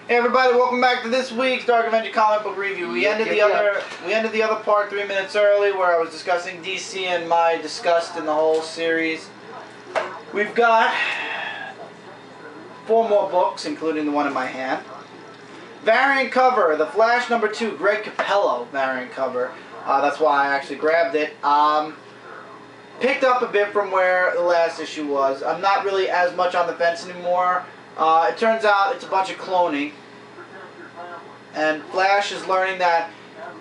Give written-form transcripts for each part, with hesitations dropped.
Hey everybody, welcome back to this week's Dark Avenger Comic Book Review. We ended the other part 3 minutes early where I was discussing DC and my disgust in the whole series. We've got 4 more books, including the one in my hand. Variant cover, The Flash #2, Greg Capello variant cover. That's why I actually grabbed it. Picked up a bit from where the last issue was. I'm not really as much on the fence anymore. It turns out it's a bunch of cloning. And Flash is learning that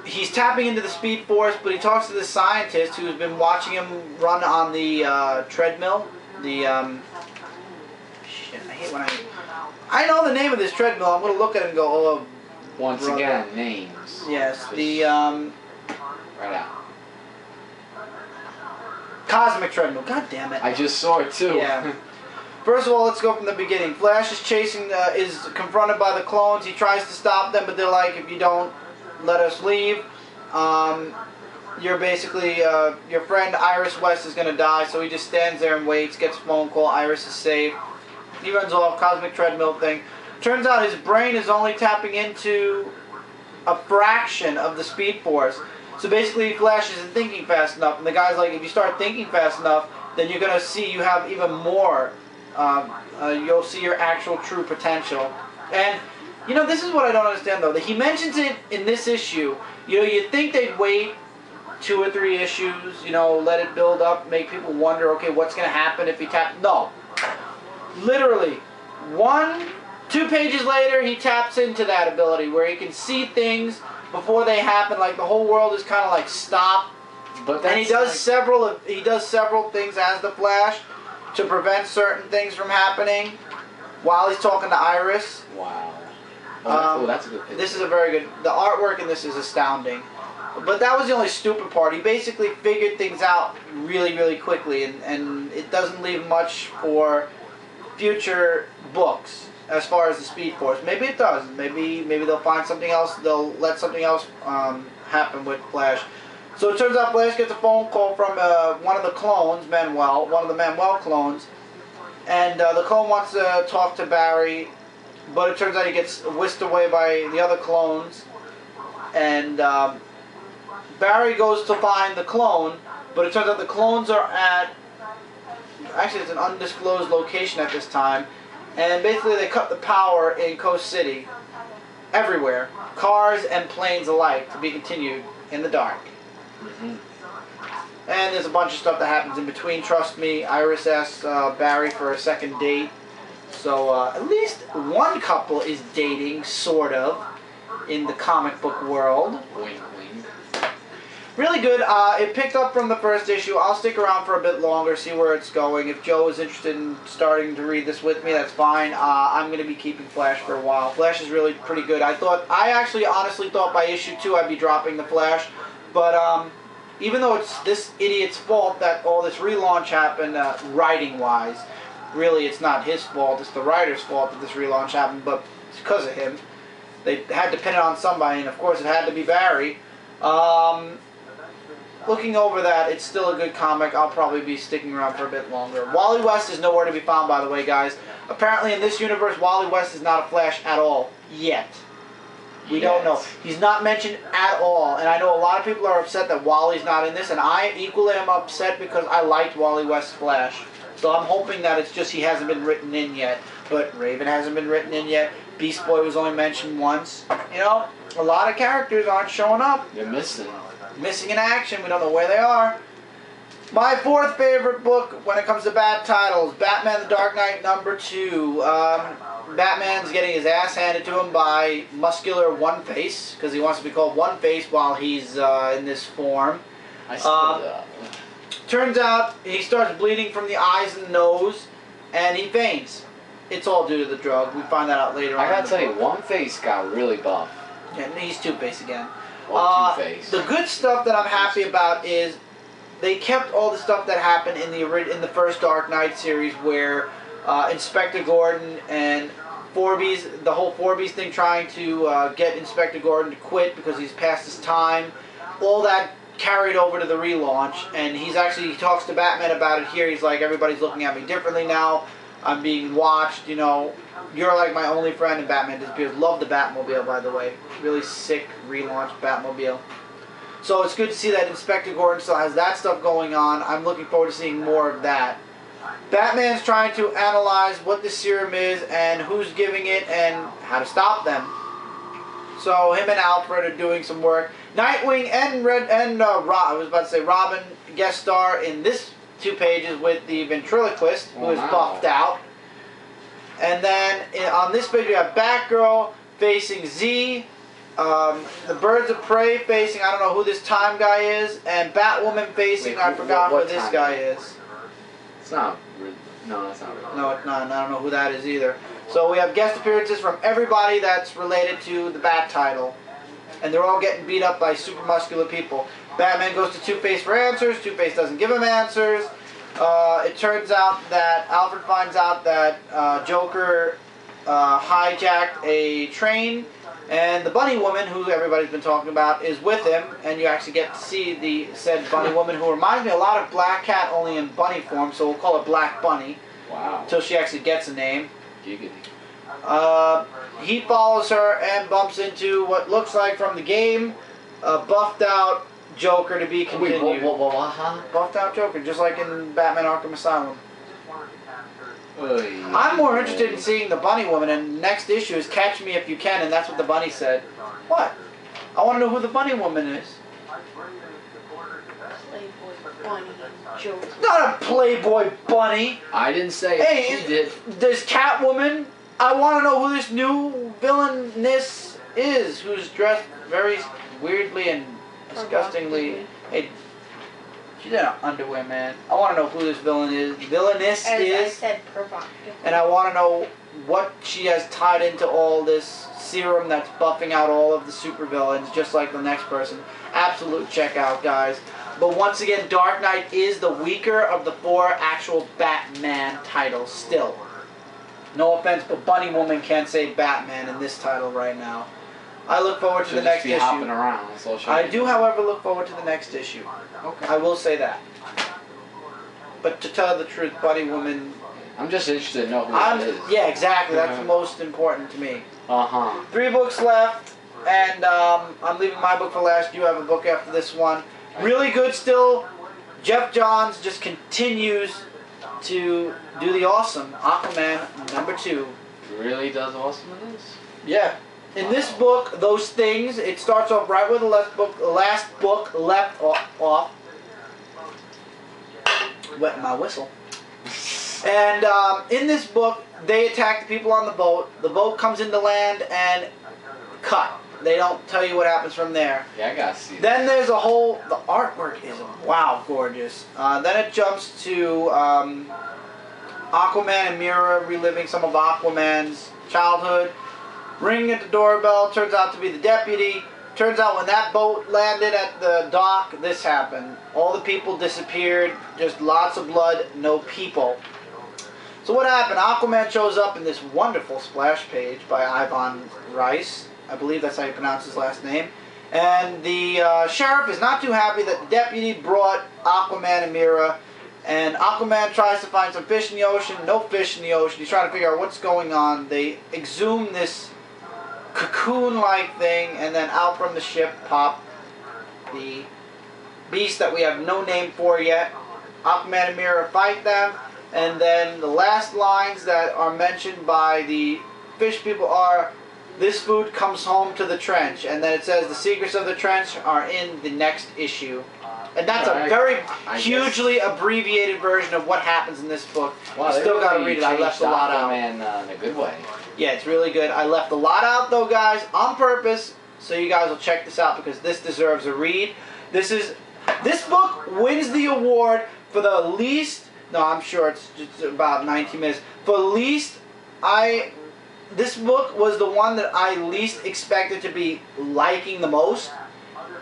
he's tapping into the Speed Force, but he talks to this scientist who's been watching him run on the treadmill. Shit, I hate when I know the name of this treadmill. I'm going to look at it and go, oh, once brother. Again, names. Yes, right out. Cosmic treadmill. God damn it. I just saw it too. Yeah. First of all, let's go from the beginning. Flash is is confronted by the clones. He tries to stop them, but they're like, if you don't let us leave, you're basically, your friend Iris West is going to die. So he just stands there and waits, gets a phone call, Iris is saved. He runs off, cosmic treadmill thing. Turns out his brain is only tapping into a fraction of the Speed Force. So basically, Flash isn't thinking fast enough. And the guy's like, if you start thinking fast enough, then you're going to see you have even more. You'll see your actual true potential. And, you know, this is what I don't understand, though. That he mentions it in this issue. You know, you'd think they'd wait 2 or 3 issues, you know, let it build up, make people wonder, okay, what's going to happen if he taps... No. Literally, 2 pages later, he taps into that ability where he can see things before they happen. Like, the whole world is kind of like, stop. But and he does several things as the Flash to prevent certain things from happening while he's talking to Iris. Wow. Oh, that's a good picture. This is a very good... The artwork in this is astounding. But that was the only stupid part. He basically figured things out really, really quickly, and it doesn't leave much for future books as far as the Speed Force. Maybe it does. Maybe they'll find something else. They'll let something else happen with Flash. So it turns out Flash gets a phone call from one of the clones, Manuel, one of the Manuel clones, and the clone wants to talk to Barry, but it turns out he gets whisked away by the other clones, and Barry goes to find the clone, but it turns out the clones are at, actually it's an undisclosed location at this time, and basically they cut the power in Coast City, everywhere, cars and planes alike, to be continued in the dark. And there's a bunch of stuff that happens in between. Trust me, Iris asks Barry for a second date. So at least one couple is dating, sort of, in the comic book world. Wink, wink. Really good. It picked up from the first issue. I'll stick around for a bit longer, see where it's going. If Joe is interested in starting to read this with me, that's fine. I'm going to be keeping Flash for a while. Flash is really pretty good. I actually honestly thought by issue 2 I'd be dropping the Flash. But even though it's this idiot's fault that all this relaunch happened, writing-wise, really it's not his fault, it's the writer's fault that this relaunch happened, but it's because of him. They had to pin it on somebody, and of course it had to be Barry. Looking over that, it's still a good comic. I'll probably be sticking around for a bit longer. Wally West is nowhere to be found, by the way, guys. Apparently in this universe, Wally West is not a Flash at all, yet. We don't know. He's not mentioned at all, and I know a lot of people are upset that Wally's not in this, and I equally am upset because I liked Wally West's Flash. So I'm hoping that it's just he hasn't been written in yet, but Raven hasn't been written in yet. Beast Boy was only mentioned once. You know, a lot of characters aren't showing up. They're missing. Missing in action. We don't know where they are. My 4th favorite book when it comes to bad titles, Batman the Dark Knight #2. Batman's getting his ass handed to him by muscular One-Face, because he wants to be called One-Face while he's in this form. Turns out he starts bleeding from the eyes and nose, and he faints. It's all due to the drug. We find that out later on. I gotta tell you, One-Face got really buff. Yeah, he's Two-Face again. Two-Face. The good stuff that I'm happy about is they kept all the stuff that happened in the first Dark Knight series, where Inspector Gordon and the whole Forbies thing, trying to get Inspector Gordon to quit because he's past his time. All that carried over to the relaunch, and he talks to Batman about it here. He's like, everybody's looking at me differently now. I'm being watched, you know. You're like my only friend and Batman disappears. Love the Batmobile, by the way. Really sick relaunched Batmobile. So it's good to see that Inspector Gordon still has that stuff going on. I'm looking forward to seeing more of that. Batman's trying to analyze what the serum is and who's giving it and how to stop them. So him and Alfred are doing some work. Nightwing and Robin guest star in this 2 pages with the ventriloquist, who is buffed out. And then on this page we have Batgirl facing Z. The Birds of Prey facing, I don't know who this Time guy is, and Batwoman facing, I forgot who this guy is. It's not, no, that's not really. No, it's not, and I don't know who that is either. So we have guest appearances from everybody that's related to the Bat title. And they're all getting beat up by super muscular people. Batman goes to Two-Face for answers, Two-Face doesn't give him answers. It turns out that Alfred finds out that Joker hijacked a train. And the bunny woman, who everybody's been talking about, is with him, and you actually get to see the said bunny woman, who reminds me a lot of Black Cat, only in bunny form, so we'll call her Black Bunny. Wow. Until she actually gets a name. Giggity. He follows her and bumps into what looks like from the game, buffed out Joker to be continued. Wait, what? Buffed out Joker, just like in Batman Arkham Asylum. Oy. I'm more interested in seeing the bunny woman, and next issue is Catch Me If You Can, and that's what the bunny said. What? I want to know who the bunny woman is. Playboy bunny Joker. Not a Playboy bunny. I didn't say it. Hey, She did. There's Catwoman. I want to know who this new villainess is, who's dressed very weirdly and disgustingly. Hey, she's in her underwear, man. I want to know who this villainess As is. I said, provocative. And I want to know what she has tied into all this serum that's buffing out all of the supervillains, just like the next person. Absolute checkout, guys. But once again, Dark Knight is the weaker of the 4 actual Batman titles still. No offense, but Bunny Woman can't say Batman in this title right now. I look forward to the next issue. Hopping around. That's all I do, however, look forward to the next issue. Okay. I will say that. But to tell the truth, Bunny Woman... I'm just interested to know who it is. Yeah, exactly. That's the most important to me. 3 books left, and I'm leaving my book for last. You have a book after this one. Really good still. Jeff Johns just continues to do the awesome. Aquaman #2. Really does awesome in this? Yeah. In this book, those things, it starts off right where the last book left off. Wetting my whistle. And in this book, they attack the people on the boat. The boat comes into land and cut. They don't tell you what happens from there. Yeah, I gotta see Then there's a whole... The artwork is, wow, gorgeous. Then it jumps to Aquaman and Mira reliving some of Aquaman's childhood. Ringing at the doorbell, turns out to be the deputy. Turns out when that boat landed at the dock, this happened. All the people disappeared, just lots of blood, no people. So what happened? Aquaman shows up in this wonderful splash page by Ivan Rice. I believe that's how you pronounce his last name. And the sheriff is not too happy that the deputy brought Aquaman and Mira. And Aquaman tries to find some fish in the ocean. No fish in the ocean. He's trying to figure out what's going on. They exhume this cocoon-like thing, and then out from the ship pop the beast that we have no name for yet. Aquaman and Mira fight them, and then the last lines that are mentioned by the fish people are, "This food comes home to the trench," and then it says the secrets of the trench are in the next issue. And that's a very hugely abbreviated version of what happens in this book. Wow, you still gotta read it. I left a lot out. In a good way. Yeah, it's really good. I left a lot out though, guys, on purpose, so you guys will check this out because this deserves a read. This book wins the award for the least. No, I'm sure it's just about 19 minutes. For least, this book was the one that I least expected to be liking the most.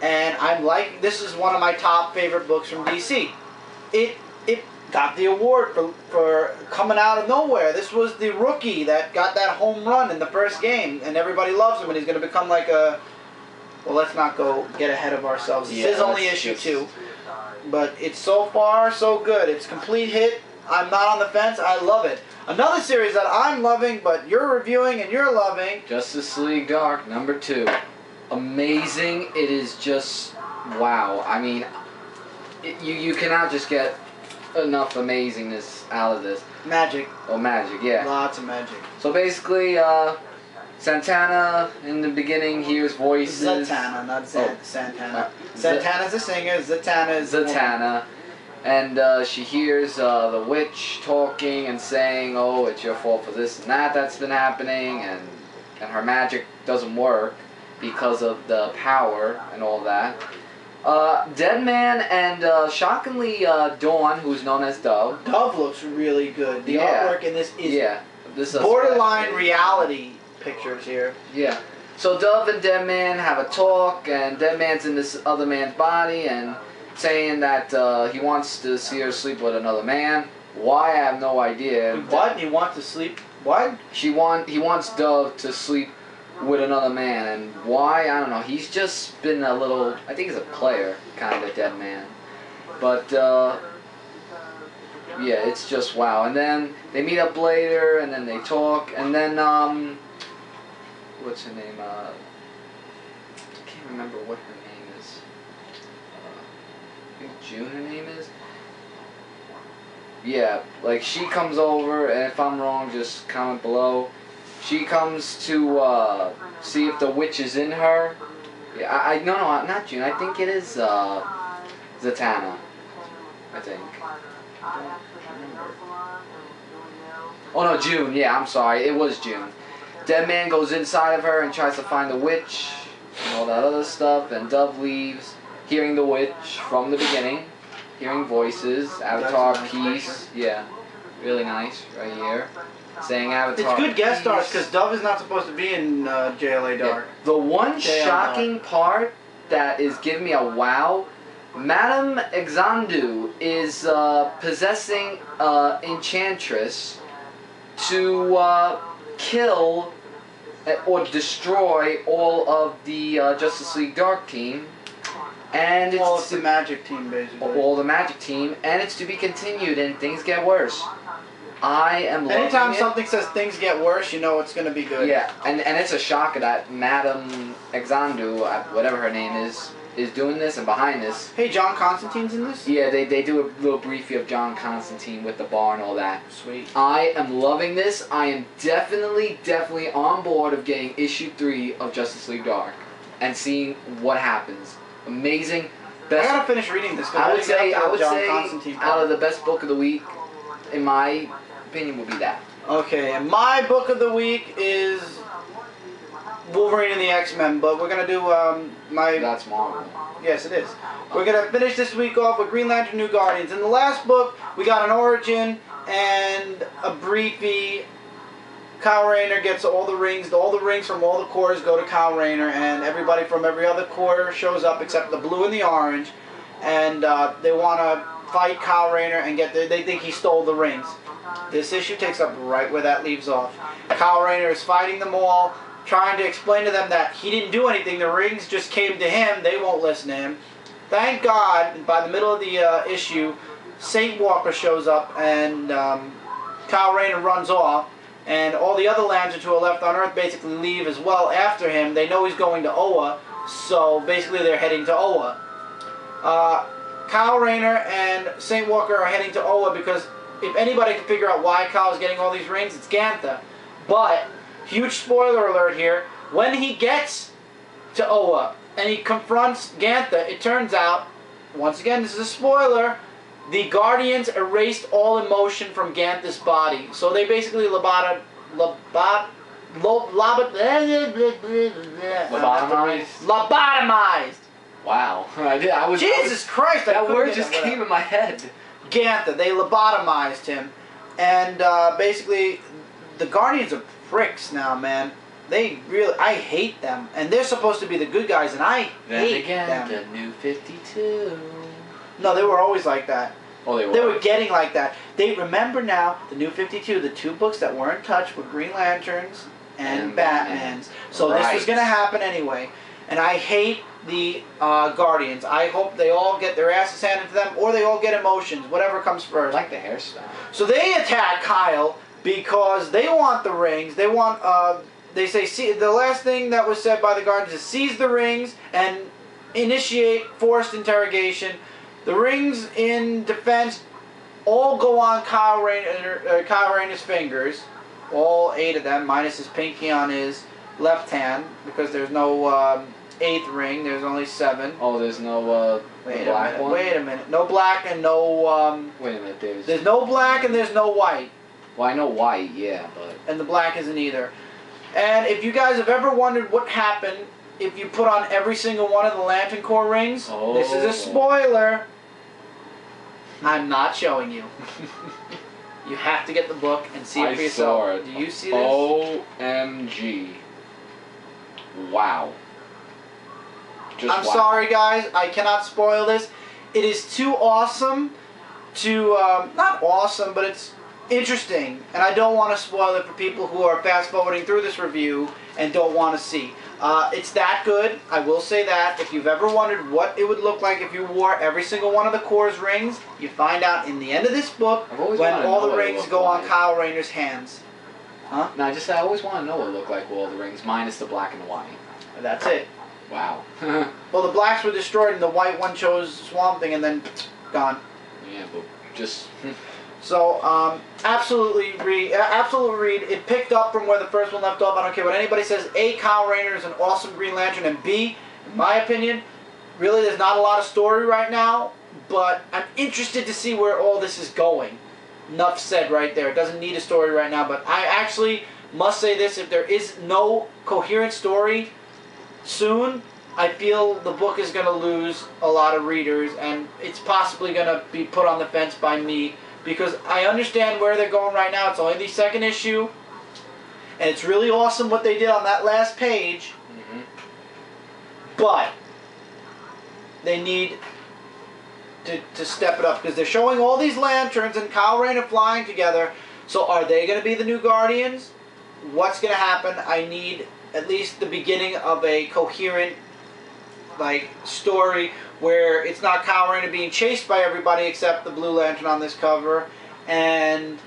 And this is one of my top favorite books from DC. It got the award for coming out of nowhere. This was the rookie that got that home run in the first game, and everybody loves him, and he's going to become like a... Well, let's not get ahead of ourselves. This is only issue 2. But it's so far so good. It's complete hit. I'm not on the fence. I love it. Another series that I'm loving, but you're reviewing and you're loving. Justice League Dark, number 2. Amazing. It is just wow. I mean, you cannot just get enough amazingness out of this. Magic. Oh, magic, yeah. Lots of magic. So basically, Santana in the beginning hears voices. Zatanna, not Santana. Z- Santana's a singer. Zatanna is the woman. Zatanna. And she hears the witch talking and saying, "Oh, it's your fault for this and that that's been happening," and her magic doesn't work because of the power and all that. Deadman and shockingly Dawn, who's known as Dove. Dove looks really good. The Yeah. artwork in this is This is borderline reality pictures here. Yeah. So Dove and Deadman have a talk, and Deadman's in this other man's body and saying that he wants to see her sleep with another man. Why, I have no idea. What? He wants to sleep? What? He wants Dove to sleep with another man, and why, I don't know. He's just been a little, I think he's a player, kind of, Deadman. But, yeah, it's just wow. And then they meet up later, and then they talk, and then, what's her name? I can't remember what her name is. I think June her name is. Yeah, like she comes over, and if I'm wrong, just comment below. She comes to see if the witch is in her. Yeah, no, not June. I think it is Zatanna. I think. Oh no, June. Yeah, I'm sorry. It was June. Deadman goes inside of her and tries to find the witch and all that other stuff, and Dove leaves, hearing the witch from the beginning, hearing voices, Avatar, That's a nice peace. Yeah, really nice right here. Saying Avatar. It's good guest peace. stars because Dove is not supposed to be in JLA Dark. Yeah. The one JLR. shocking part that is giving me a wow, Madame Xanadu is possessing Enchantress to kill or destroy all of the Justice League Dark team. And Well, it's the Magic team, basically. all the Magic team, and it's to be continued, and things get worse. I am loving Anytime it. something says things get worse, you know it's going to be good. Yeah, and it's a shocker that Madame Xanadu, whatever her name is doing this and behind this. Hey, John Constantine's in this? Yeah, they do a little briefing of John Constantine with the bar and all that. Sweet. I am loving this. I am definitely on board of getting issue 3 of Justice League Dark and seeing what happens. Amazing. Best. I gotta finish reading this. I would say John Constantine out of the best book of the week, in my opinion, would be that. Okay, and my book of the week is Wolverine and the X-Men, but we're gonna do my. That's Marvel. Yes, it is. We're gonna finish this week off with Green Lantern: New Guardians. In the last book, we got an origin and a briefie. Kyle Rayner gets all the rings. All the rings from all the corps go to Kyle Rayner, and everybody from every other corps shows up except the blue and the orange, and they want to fight Kyle Rayner and get. They think he stole the rings. This issue takes up right where that leaves off. Kyle Rayner is fighting them all, trying to explain to them that he didn't do anything. The rings just came to him. They won't listen to him. Thank God, by the middle of the issue, Saint Walker shows up, and Kyle Rayner runs off. And all the other Lanterns who are left on Earth basically leave as well after him. They know he's going to Oa, so basically they're heading to Oa. Kyle Rayner and Saint Walker are heading to Oa because if anybody can figure out why Kyle's getting all these rings, it's Gantha. But, huge spoiler alert here, when he gets to Oa and he confronts Gantha, it turns out, once again this is a spoiler, the Guardians erased all emotion from Gantha's body. So they basically lobotomized. Wow. I was Jesus Christ! that word just came in my head. Gantha, they lobotomized him. And basically, the Guardians are pricks now, man. They really, I hate them. And they're supposed to be the good guys, and I hate them. The New 52. No, they were always like that. Oh, they were. They were getting like that. They remember now the New 52, the 2 books that weren't touched were Green Lanterns and Batman's. So this was going to happen anyway. And I hate the Guardians. I hope they all get their asses handed to them, or they all get emotions, whatever comes I first. like the hairstyle. So they attack Kyle because they want the rings. They want, they say, see, the last thing that was said by the Guardians is seize the rings and initiate forced interrogation. The rings in defense all go on Kyle Rayner's fingers. All 8 of them, minus his pinky on his left hand, because there's no 8th ring. There's only 7. Oh, there's no black one? Wait a minute. No black and no... Wait a minute, there's no black and there's no white. Well, I know white, yeah, but... And the black isn't either. And if you guys have ever wondered what happened if you put on every single one of the Lantern Corps rings, this is a spoiler. I'm not showing you. You have to get the book and see it for yourself. Saw it. Do you see this? OMG. Wow. I'm sorry, guys. I cannot spoil this. It is too awesome to... not awesome, but it's interesting. And I don't want to spoil it for people who are fast-forwarding through this review and don't want to see. It's that good. I will say that. If you've ever wondered what it would look like if you wore every single one of the Corps' rings, you find out in the end of this book when all the rings go on Kyle Rayner's hands. Huh? No, I always want to know what it looked like with all the rings, minus the black and the white. That's it. Wow. Well, the blacks were destroyed and the white one chose Swamp Thing and then gone. Yeah, but just... So, absolute read. It picked up from where the first one left off. I don't care what anybody says. A, Kyle Rayner is an awesome Green Lantern, and B, in my opinion, really there's not a lot of story right now, but I'm interested to see where all this is going. Enough said right there. It doesn't need a story right now, but I actually must say this: if there is no coherent story soon, I feel the book is going to lose a lot of readers, and it's possibly going to be put on the fence by me. Because I understand where they're going right now. It's only the 2nd issue. And it's really awesome what they did on that last page. But they need to step it up. Because they're showing all these lanterns and Kyle Rayner flying together. So are they going to be the new Guardians? What's going to happen? I need at least the beginning of a coherent story where it's not Kyle Rayner being chased by everybody except the Blue Lantern on this cover, and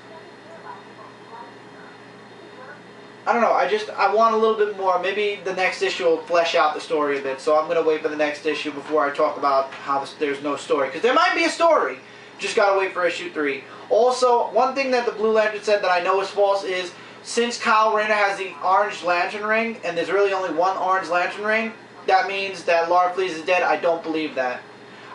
I don't know, I want a little bit more. Maybe the next issue will flesh out the story a bit, so I'm going to wait for the next issue before I talk about how there's no story, because there might be a story, just got to wait for issue 3. Also, one thing that the Blue Lantern said that I know is false is, since Kyle Rayner has the Orange Lantern ring, and there's really only one Orange Lantern ring, that means that Lara Flees is dead. I don't believe that.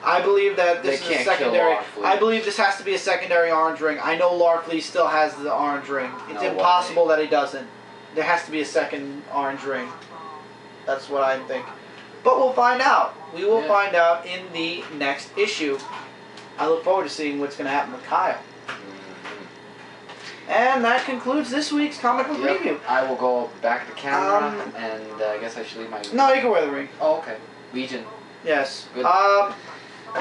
I believe that this is a secondary. I believe this has to be a secondary orange ring. I know Lara Flees still has the orange ring. It's impossible that he doesn't. There has to be a second orange ring. That's what I think. But we'll find out. We will find out in the next issue. I look forward to seeing what's going to happen with Kyle. And that concludes this week's comic book review. I will go back to camera, and I guess I should leave my... No, you can wear the ring. Oh, okay. Legion. Yes. Good.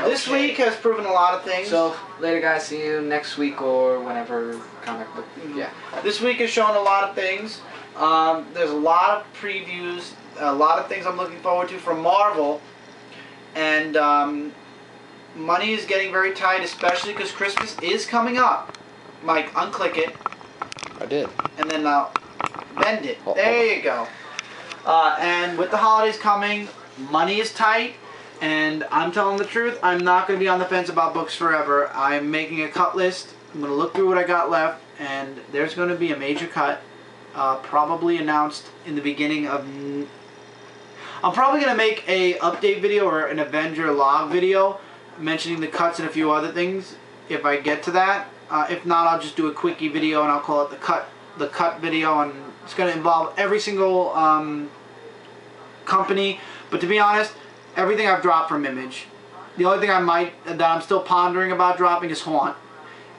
This week has proven a lot of things. So, later guys, see you next week or whenever comic book... Yeah. This week has shown a lot of things. There's a lot of previews, a lot of things I'm looking forward to from Marvel. And money is getting very tight, especially because Christmas is coming up. Mike, unclick it. I did. And then bend it. There you go. And with the holidays coming, money is tight. And I'm telling the truth, I'm not going to be on the fence about books forever. I'm making a cut list. I'm going to look through what I got left. And there's going to be a major cut. Probably announced in the beginning of... I'm probably going to make a update video or an Avenger log video mentioning the cuts and a few other things if I get to that. If not, I'll just do a quickie video and I'll call it the cut video, and it's going to involve every single company. But to be honest, everything I've dropped from Image. The only thing that I'm still pondering about dropping is Haunt.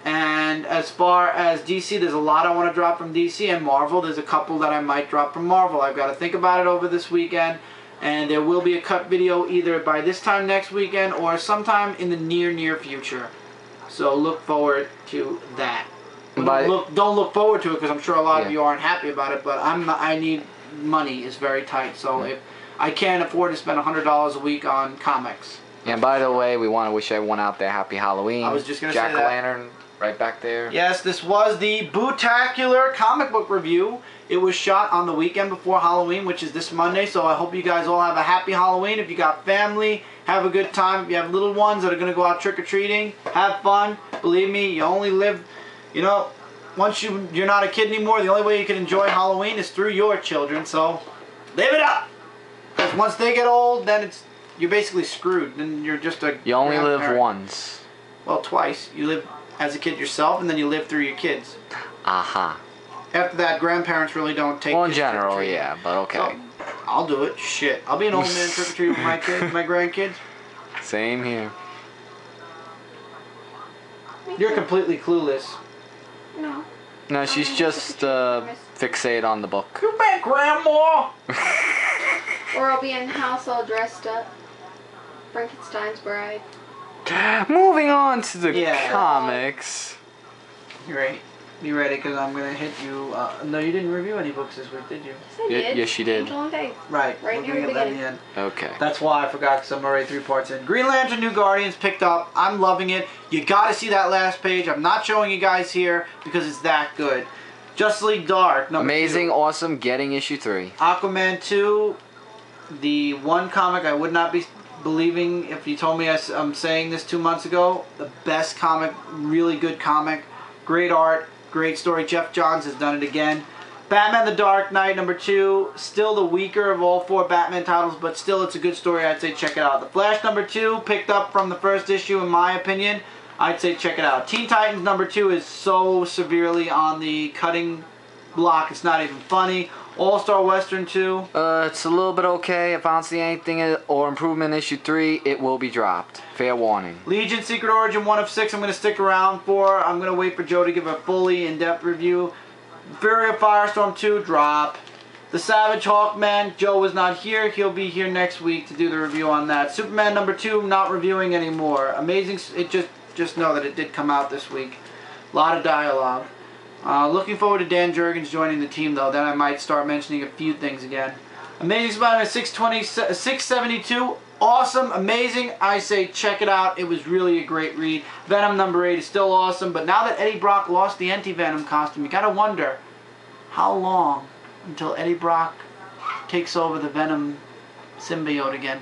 And as far as DC, there's a lot I want to drop from DC, and Marvel, there's a couple that I might drop from Marvel. I've got to think about it over this weekend, and there will be a cut video either by this time next weekend or sometime in the near future. So look forward to that. Don't look forward to it because I'm sure a lot of you aren't happy about it, but I need money is very tight. So if I can't afford to spend $100 a week on comics. And by the way, we want to wish everyone out there happy Halloween. I was just gonna say that. Jack-o'-lantern right back there. Yes, this was the Bootacular comic book review. It was shot on the weekend before Halloween, which is this Monday, so I hope you guys all have a happy Halloween. If you got family, have a good time. If you have little ones that are going to go out trick-or-treating, have fun. Believe me, you only live, you know, once you're not a kid anymore, the only way you can enjoy Halloween is through your children, so live it up! Because once they get old, then you're basically screwed. Then you're just a You only live grandparent. once. Well, twice. You live as a kid yourself, and then you live through your kids. Aha. After that, grandparents really don't take. Well, in kids general, trick-or-treating. yeah, but okay. So, I'll do it. Shit, I'll be an old man trick-or-treating with my kids, my grandkids. Same here. You're completely clueless. No. No, she's just fixated on the book. You bet, Grandma. Or I'll be in the house all dressed up. Frankenstein's bride. Moving on to the Yeah. comics. You're right. Be ready, because I'm gonna hit you. No, you didn't review any books this week, did you? Yes, I did. Yes, you did. Angel and Faith. Right. Right we're near gonna the get that in beginning. the end. Okay. That's why I forgot, because I'm already 3 parts in. Green Lantern New Guardians picked up. I'm loving it. You gotta see that last page. I'm not showing you guys here because it's that good. Justice League Dark, number Amazing, 2. awesome, getting issue 3. Aquaman 2, the one comic I would not be believing if you told me I'm saying this 2 months ago. The best comic, really good comic. Great art, great story. Jeff Johns has done it again. Batman the Dark Knight, number 2. Still the weaker of all 4 Batman titles, but still it's a good story. I'd say check it out. The Flash, number 2, picked up from the first issue in my opinion. I'd say check it out. Teen Titans, number 2 is so severely on the cutting block, it's not even funny. All-Star Western 2. It's a little bit okay. If I don't see anything or improvement in issue 3, it will be dropped. Fair warning. Legion Secret Origin 1 of 6 I'm going to stick around for. I'm going to wait for Joe to give a fully in-depth review. Fury of Firestorm 2, drop. The Savage Hawkman, Joe was not here. He'll be here next week to do the review on that. Superman number 2, not reviewing anymore. Amazing, it just know that it did come out this week. A lot of dialogue. Looking forward to Dan Jurgens joining the team, though. Then I might start mentioning a few things again. Amazing Spider-Man 672. Awesome, amazing. I say check it out. It was really a great read. Venom number 8 is still awesome. But now that Eddie Brock lost the anti-Venom costume, you got to wonder how long until Eddie Brock takes over the Venom symbiote again.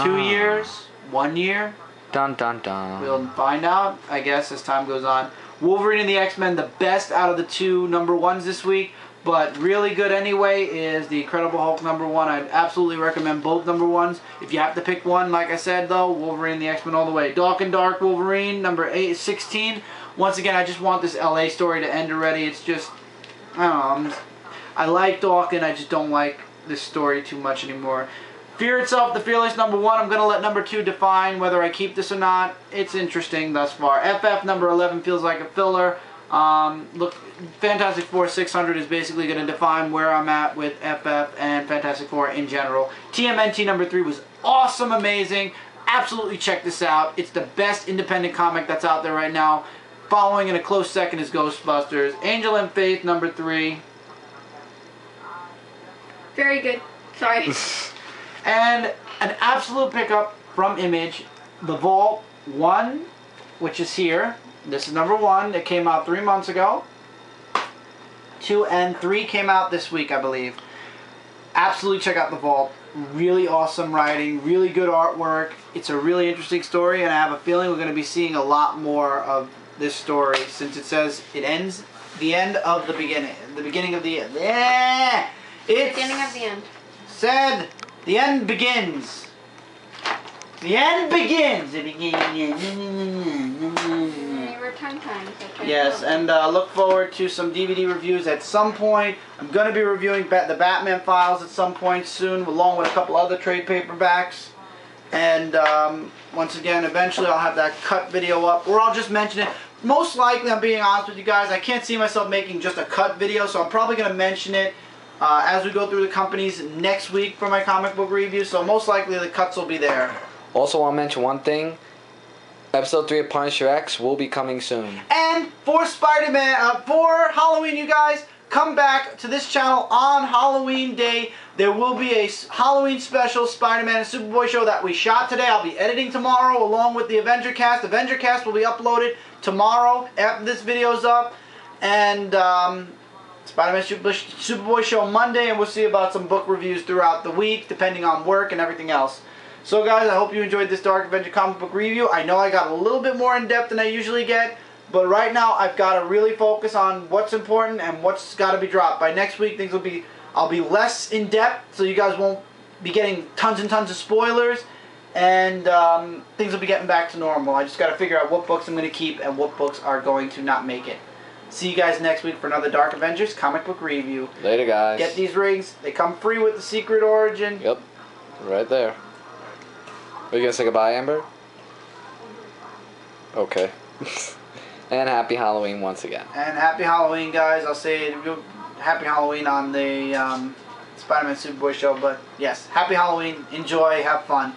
2 years? 1 year? Dun dun dun. We'll find out, I guess, as time goes on. Wolverine and the X-Men, the best out of the 2 number 1s this week, but really good anyway is the Incredible Hulk number 1. I'd absolutely recommend both number 1s. If you have to pick one, like I said, though, Wolverine and the X-Men all the way. Dark and Dark Wolverine, number 16. Once again, I just want this LA story to end already. It's just, I don't know, I like Dawkins, I just don't like this story too much anymore. Fear Itself, The Fearless, number 1. I'm going to let number 2 define whether I keep this or not. It's interesting thus far. FF, number 11, feels like a filler. Look, Fantastic Four 600 is basically going to define where I'm at with FF and Fantastic Four in general. TMNT, number 3, was awesome, amazing. Absolutely check this out. It's the best independent comic that's out there right now. Following in a close second is Ghostbusters. Angel and Faith, number 3. Very good. Sorry. And an absolute pickup from Image, The Vault 1, which is here. This is number 1. It came out 3 months ago. 2 and 3 came out this week, I believe. Absolutely check out The Vault. Really awesome writing, really good artwork. It's a really interesting story, and I have a feeling we're going to be seeing a lot more of this story, since it says it ends the end of the beginning. The beginning of the end. Yeah! It's Beginning of the end. said the end begins. The end begins. You were tongue-tied. Yes, and look forward to some DVD reviews at some point. I'm going to be reviewing the Batman Files at some point soon, along with a couple other trade paperbacks. And once again, eventually I'll have that cut video up, or I'll just mention it. Most likely, I'm being honest with you guys, I can't see myself making just a cut video, so I'm probably going to mention it as we go through the companies next week for my comic book review. So most likely the cuts will be there. Also, want to mention one thing. Episode 3 of Punisher X will be coming soon. And for Spider-Man, for Halloween, you guys, come back to this channel on Halloween Day. There will be a Halloween special Spider-Man and Superboy show that we shot today. I'll be editing tomorrow along with the Avenger Cast. Avenger Cast will be uploaded tomorrow after this video's up. And Spider-Man Superboy show Monday, and we'll see about some book reviews throughout the week, depending on work and everything else. So guys, I hope you enjoyed this Dark Avenger comic book review. I know I got a little bit more in depth than I usually get, but right now I've got to really focus on what's important and what's got to be dropped. By next week, I'll be less in depth, so you guys won't be getting tons and tons of spoilers, and things will be getting back to normal. I just got to figure out what books I'm going to keep and what books are going to not make it. See you guys next week for another Dark Avengers comic book review. Later, guys. Get these rings. They come free with the secret origin. Yep. Right there. Are you going to say goodbye, Amber? Okay. And happy Halloween once again. And happy Halloween, guys. I'll say happy Halloween on the Spider-Man Superboy show. But yes, happy Halloween. Enjoy. Have fun.